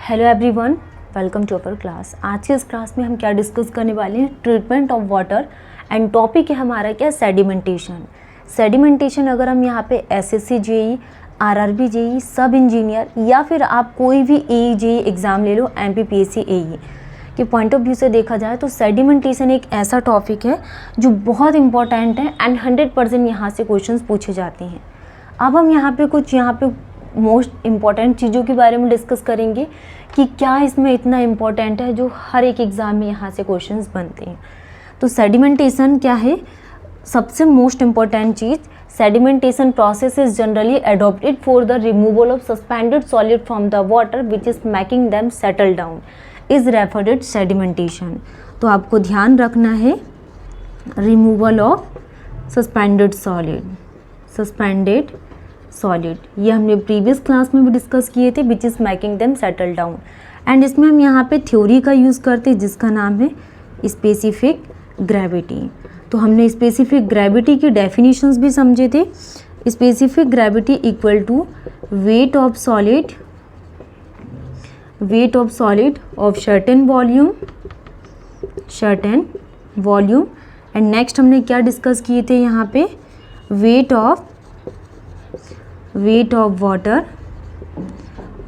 Hello everyone, welcome to our class. आज की इस क्लास में हम क्या डिस्कस करने वाले हैं, treatment of water and topic है हमारा क्या, सेडिमेंटेशन। सेडिमेंटेशन अगर हम यहाँ पे एसएससी जेई, आरआरबी जेई, सब इंजीनियर या फिर आप कोई भी एई जेई एग्ज़ाम ले लो, एमपीपीएससी एई के पॉइंट ऑफ व्यू से देखा जाए तो सेडिमेंटेशन एक ऐसा टॉपिक है जो बहुत इंपॉर्टेंट है एंड 100% यहाँ से क्वेश्चन पूछे जाते हैं। अब हम यहाँ पे मोस्ट इम्पॉर्टेंट चीज़ों के बारे में डिस्कस करेंगे कि क्या इसमें इतना इम्पॉर्टेंट है जो हर एक एग्ज़ाम में यहाँ से क्वेश्चंस बनते हैं। तो सेडिमेंटेशन क्या है, सबसे मोस्ट इम्पॉर्टेंट चीज़, sedimentation process is generally adopted for the removal of suspended solid from the water which is making them settle down is referred as sedimentation. तो आपको ध्यान रखना है, रिमूवल ऑफ सस्पेंडेड सॉलिड ये हमने प्रीवियस क्लास में भी डिस्कस किए थे, which is making them settle down. And इसमें हम यहाँ पे थ्योरी का यूज़ करते हैं जिसका नाम है स्पेसिफिक ग्रेविटी। तो हमने स्पेसिफिक ग्रेविटी की डेफिनेशंस भी समझे थे। Specific gravity equal to weight of solid of certain volume. And next हमने क्या डिस्कस किए थे यहाँ पे, weight of water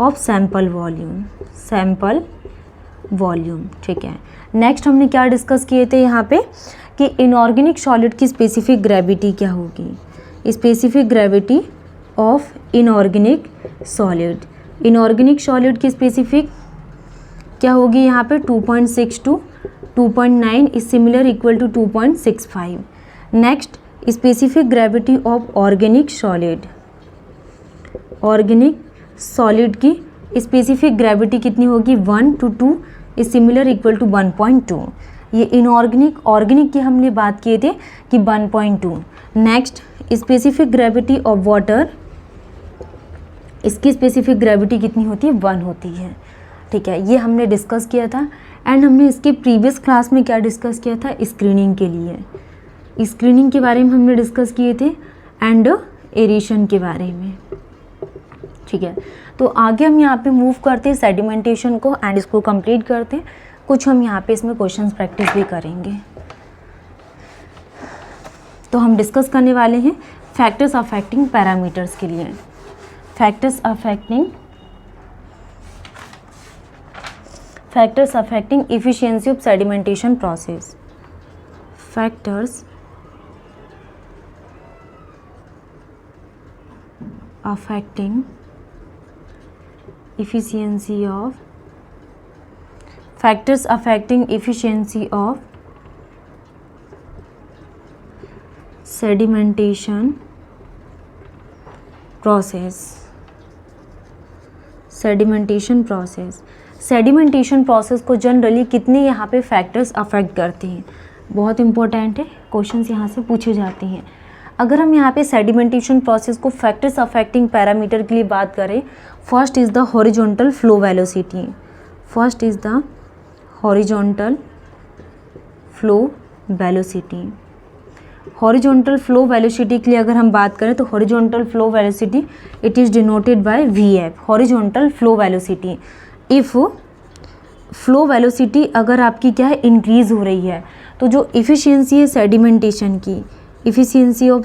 of sample volume. ठीक है, नेक्स्ट हमने क्या डिस्कस किए थे यहाँ पे कि इनऑर्गेनिक सॉलिड की स्पेसिफिक ग्रेविटी क्या होगी, specific gravity of inorganic solid की स्पेसिफिक क्या होगी यहाँ पे 2.6 to 2.9 is similar equal to 2.65। Next specific gravity of organic solid की स्पेसिफिक ग्रेविटी कितनी होगी, 1 to 2 is similar equal to 1.2। ये ऑर्गेनिक की हमने बात किए थे कि 1.2। Next specific gravity of water, इसकी स्पेसिफिक ग्रेविटी कितनी होती है, 1 होती है। ठीक है, ये हमने डिस्कस किया था। एंड हमने इसके प्रीवियस क्लास में क्या डिस्कस किया था, स्क्रीनिंग के बारे में हमने डिस्कस किए थे एंड एरेशन के बारे में। ठीक है, तो आगे हम यहाँ पे मूव करते हैं सेडिमेंटेशन को एंड इसको कंप्लीट करते हैं। कुछ हम यहाँ पे इसमें क्वेश्चंस प्रैक्टिस भी करेंगे। तो हम डिस्कस करने वाले हैं फैक्टर्स अफेक्टिंग पैरामीटर्स के लिए। Factors affecting efficiency of sedimentation process. Factors affecting efficiency of sedimentation process। Sedimentation process को जनरली कितने यहाँ पे फैक्टर्स अफेक्ट करते हैं, बहुत इंपॉर्टेंट है, क्वेश्चंस यहाँ से पूछे जाते हैं। अगर हम यहाँ पे सेडिमेंटेशन प्रोसेस को फैक्टर्स अफेक्टिंग पैरामीटर के लिए बात करें, first is the horizontal flow velocity. Horizontal flow velocity के लिए अगर हम बात करें तो horizontal flow velocity it is denoted by VF, horizontal flow velocity. If flow velocity अगर आपकी क्या है, इंक्रीज़ हो रही है, तो जो इफ़िशियंसी है सेडिमेंटेशन की, इफ़िशियंसी ऑफ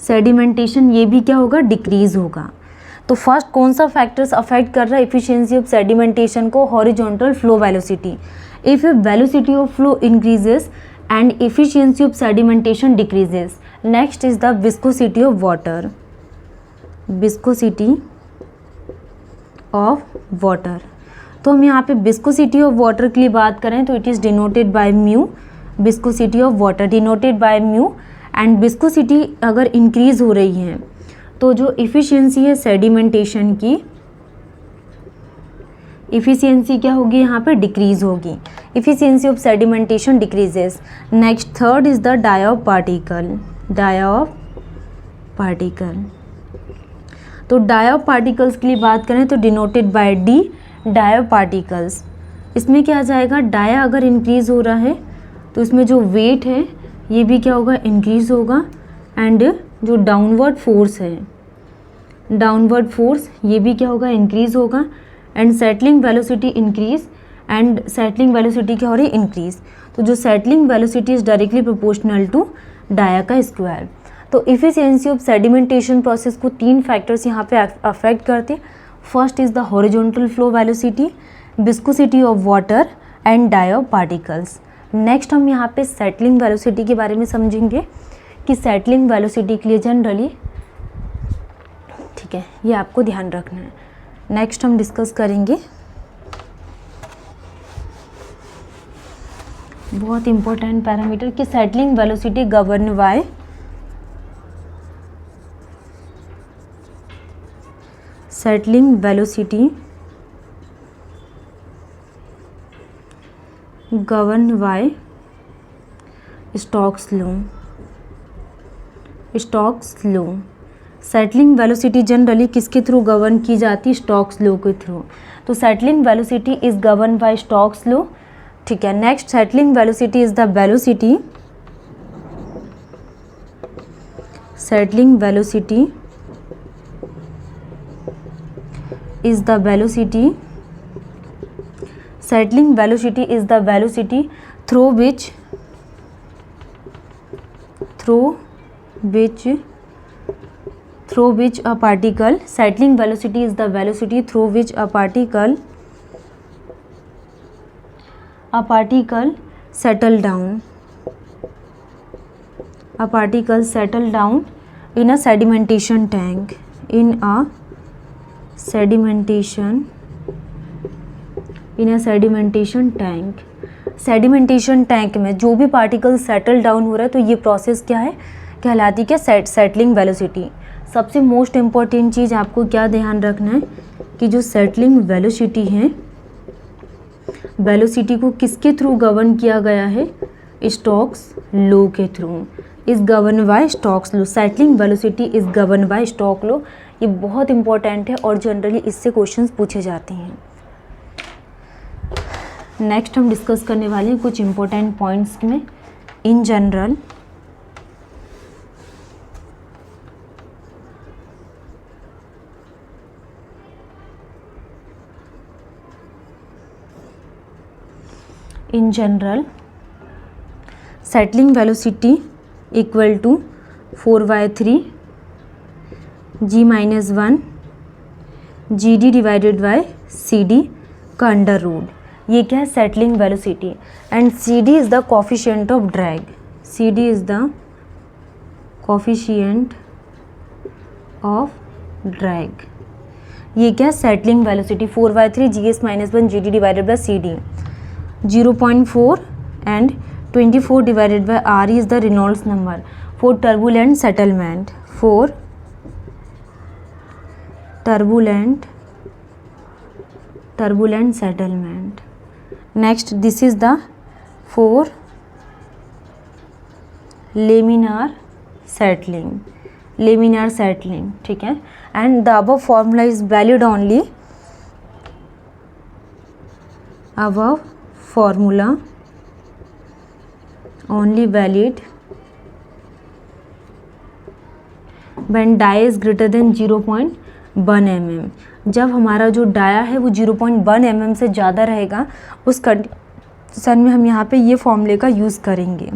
सेडिमेंटेशन ये भी क्या होगा, डिक्रीज़ होगा। तो फर्स्ट कौन सा फैक्टर्स अफेक्ट कर रहा है इफ़िशियंसी ऑफ सेडिमेंटेशन को, horizontal flow velocity. If velocity of flow increases and efficiency of sedimentation decreases. Next is the viscosity of water. तो हम यहाँ पे विस्कोसिटी ऑफ वाटर के लिए बात करें तो it is denoted by mu, viscosity of water denoted by mu. And viscosity अगर इंक्रीज़ हो रही है तो जो इफ़िशियंसी है सेडिमेंटेशन की, इफ़िशियंसी क्या होगी यहाँ पे, डिक्रीज़ होगी। Efficiency of sedimentation decreases. Next third is the dia of particle. तो डाई ऑफ पार्टिकल्स के लिए बात करें तो denoted by D, dia of particles. इसमें क्या आ जाएगा, डाया अगर इंक्रीज़ हो रहा है तो इसमें जो वेट है ये भी क्या होगा, इंक्रीज़ होगा। एंड जो डाउनवर्ड फोर्स है डाउनवर्ड फोर्स ये भी क्या होगा, इंक्रीज होगा, and settling velocity increase, and settling velocity क्या हो रही है, इंक्रीज। तो जो settling velocity is directly proportional to dia का स्क्वायर। तो इफिशियंसी ऑफ सेडिमेंटेशन प्रोसेस को 3 फैक्टर्स यहाँ पे अफेक्ट करते हैं। First is the horizontal flow velocity, viscosity of water and dia of particles. Next हम यहाँ पे सेटलिंग वेलोसिटी के बारे में समझेंगे कि सेटलिंग वेलोसिटी के लिए जनरली, ठीक है, ये आपको ध्यान रखना है। नेक्स्ट हम डिस्कस करेंगे बहुत इंपॉर्टेंट पैरामीटर कि settling velocity govern by settling velocity govern by Stokes law. Stokes law, settling velocity generally किसके थ्रू गवर्न की जाती है, स्टोक्स लॉ के थ्रू। तो settling velocity is govern by Stokes law, ठीक है। Next, settling velocity is the velocity, settling velocity is the velocity, settling velocity is the velocity through which a particle, settling velocity is the velocity through which a particle settle down, a particle settle down in a sedimentation tank, in a sedimentation tank. Sedimentation tank में जो भी particle settle down हो रहा है तो ये process क्या है, कहलाती क्या, सेटलिंग वेलोसिटी। सबसे मोस्ट इम्पॉर्टेंट चीज़ आपको क्या ध्यान रखना है कि जो सेटलिंग वेलोसिटी है, वेलोसिटी को किसके थ्रू गवर्न किया गया है, स्टोक्स लॉ के through. Is govern by Stokes law, settling velocity is govern by Stokes law. ये बहुत इंपॉर्टेंट है और जनरली इससे क्वेश्चंस पूछे जाते हैं। नेक्स्ट हम डिस्कस करने वाले हैं कुछ इंपॉर्टेंट पॉइंट्स में। In general settling velocity equal to 4/3 g-1 GD divided by CD का अंडर रूट। ये क्या है, settling velocity, and CD is the coefficient of drag, CD is the coefficient of drag. ये क्या है, settling velocity 4/3 GS-1 GD divided by CD। 0.4 and 24 divided by R is the Reynolds number for turbulent settlement, for turbulent settlement. Next, this is the for laminar settling, ठीक है। and the above formula is valid only, valid when dia is greater than 0.1 mm। जब हमारा जो dia है वो 0.1 mm से ज़्यादा रहेगा, उस कंडीशन में हम यहाँ पे ये फॉर्मूले का यूज़ करेंगे।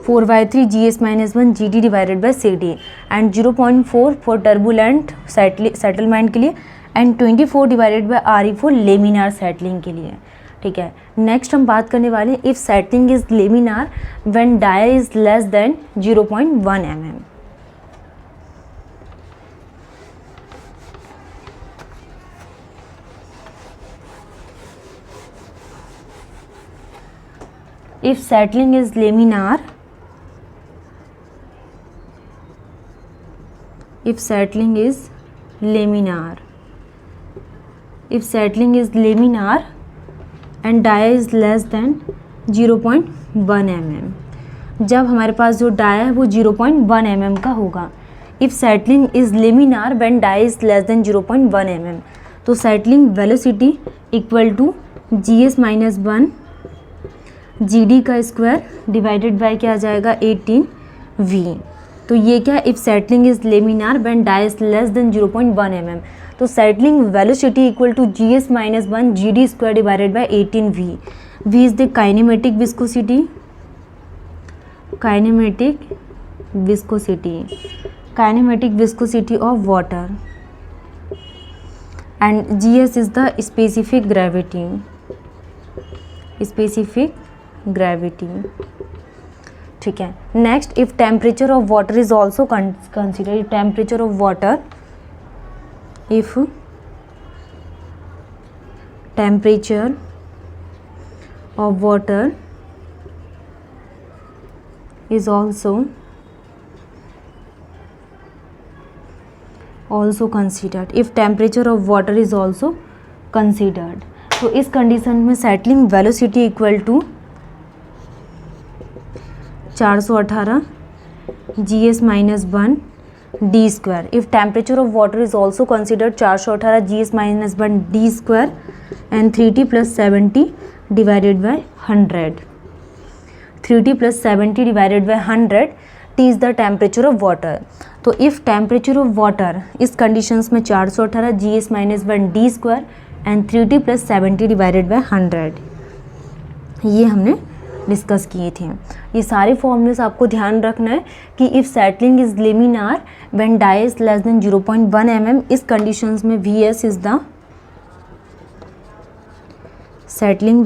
4/3 GS-1 GD divided by CD, and 0.4 for turbulent settlement के लिए, and 24 divided bye RE for laminar settling के लिए, ठीक है। नेक्स्ट हम बात करने वाले हैं if settling is laminar when dia is less than 0.1 mm। If settling is laminar, if settling is laminar and dia is less than 0.1 mm, जब हमारे पास जो डाया है वो 0.1 mm का होगा। If settling is laminar when dia is less than 0.1 mm, तो settling velocity equal to GS-1 GD का square divided by क्या आ जाएगा 18V। तो ये क्या, if settling is laminar when dia is less than 0.1 mm, तो settling velocity equal to GS minus 1 GD square divided by 18V. V is the kinematic viscosity, kinematic viscosity of water, and GS is the specific gravity. ठीक है. Next, if temperature of water is also consider, temperature of water, if temperature of water is also considered, if temperature of water is also considered, तो इस condition में settling velocity equal to 418 GS minus 1 D square. If temperature of water is also considered, 418 GS minus 1 D square and 3T plus 70 divided by 100. 3T plus 70 divided by 100, T is the temperature of water. तो if temperature of water इस conditions में 418 GS minus 1 D square and 3T plus 70 divided by 100, ये हमने discuss किए थे. ये सारे formulas आपको ध्यान रखना है कि if settling is laminar when dia is less than 0.1 mm, इस कंडीशंस में VS is the settling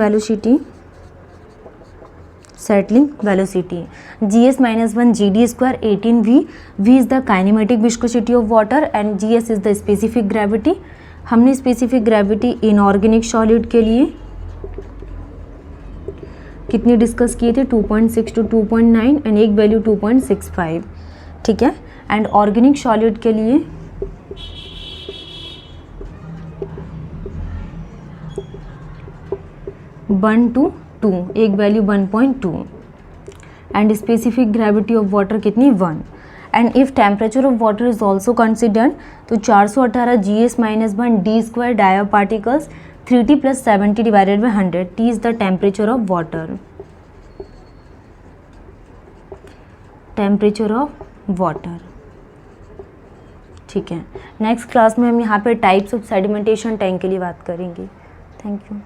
velocity, GS minus 1 GD square 18V. V is the kinematic viscosity of water and GS is the specific gravity. हमने specific gravity inorganic solid के लिए कितनी discuss किए थे, 2.6 to 2.9 and एक value 2.65. ठीक है. And organic solid के लिए 1 to 2, एक value 1.2. And specific gravity of water कितनी, 1. And if temperature of water is also considered, तो 418 GS minus 1 D square dia of particles 3T plus 70 divided by 100. T is the temperature of water. ठीक है. Next class में हम यहाँ पे types of sedimentation tank के लिए बात करेंगे. Thank you.